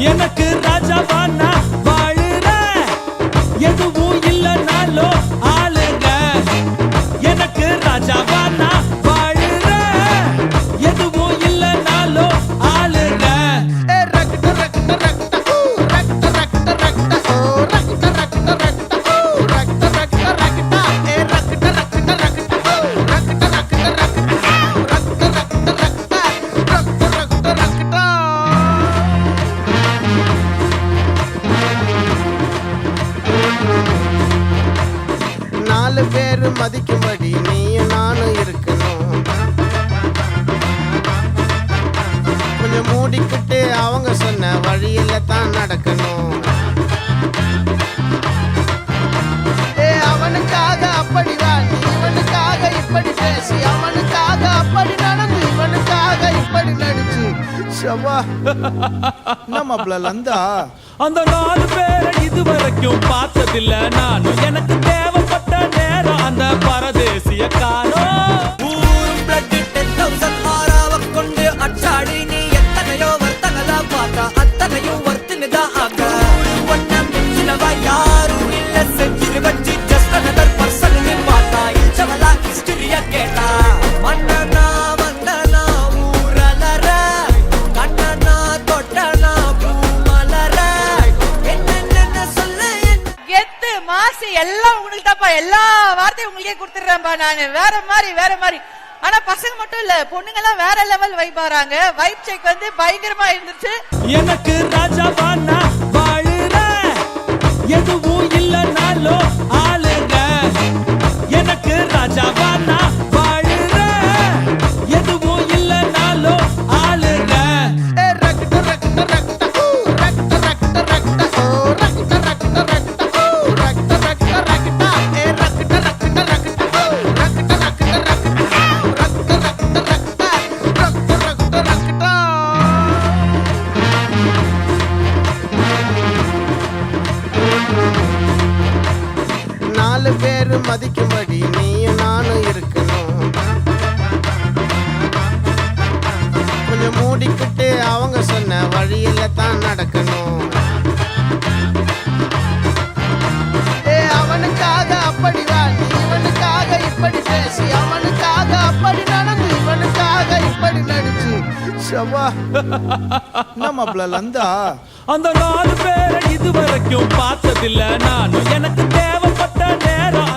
எனக்கு ராஜாவா நான் வாழுறேன், எதுவும் இல்லைனாலும் ஆளுங்க. எனக்கு ராஜாவா நான் வாழுறேன், எதுவும் இல்லைனாலும் ஆளுங்க. நாலு பேரு மதிக்கும்படி நீயும் நானும் இருக்கணும். கொஞ்சம் மூடிக்கிட்டு அவங்க சொன்ன வழியில தான் நடக்கணும். அவனுக்காக அப்படி வாங்கி, இவனுக்காக இப்படி பேசி, அவனுக்காக அப்படி நடந்து, இவனுக்காக இப்படி நடிச்சு. சவா நம்ம லந்தா அந்த 4 பேரை இதுவரைக்கும் பார்த்ததில்ல நானும். எனக்கு தேவைப்பட்ட நேரம் அந்த பரதேசிய காணோம். ஊரும் blood 10,000 ஆறாவ கொண்டு அச்சாடி நீ எத்தனையோ வர்த்தங்களா பார்த்தா அத்தனையும் வர்த்தினுதான் ஆக. ஒன்னம் சின்னவா யாரும் இல்ல செஞ்சிரு வச்சு just another person நீ பார்த்தா இச்சவலா ஹிஸ்டரிய கேட்டா. மன்னனா வந்தனா ஊரலர, கண்ணனா தொட்டனா பூமலர, என்ன சொல்ல கெத்து மாசி எல்லாம் உங்களுக்கு தான்ப்பா. எல்லா வார்த்தையும் உங்களுக்கே கொடுத்துடுறேன்ப்பா நானு. வேற மாதிரி ஆனா பசங்க மட்டும் இல்ல, பொண்ணுங்க எல்லாம் வேற லெவல் வைப் ஆறாங்க. வைப் செக் வந்து பயங்கரமா இருந்துச்சு. எனக்கு ராஜாவா நான் வாழுறேன், எதுவும் இல்லைனாலும் ஆளுங்க. எனக்கு ராஜாவா நான் வாழுறேன், எதுவும் இல்லைனாலும் ஆளுங்க. நாலு பேரு மதிக்கும்படி நீயும் நானும் இருக்கணும். கொஞ்சம் மூடிக்கிட்டு அவங்க சொன்ன வழியில தான் நடக்கணும். அவனுக்காக அப்படி வாங்கி, இவனுக்காக இப்படி பேசி, அவனுக்காக அப்படி நடந்து, இவனுக்காக இப்படி நடிச்சு. சவா நம்ம லந்தா அந்த 4 பேரை இதுவரைக்கும் பார்த்ததில்ல நானும். எனக்கு தேவைப்பட்ட நேரம்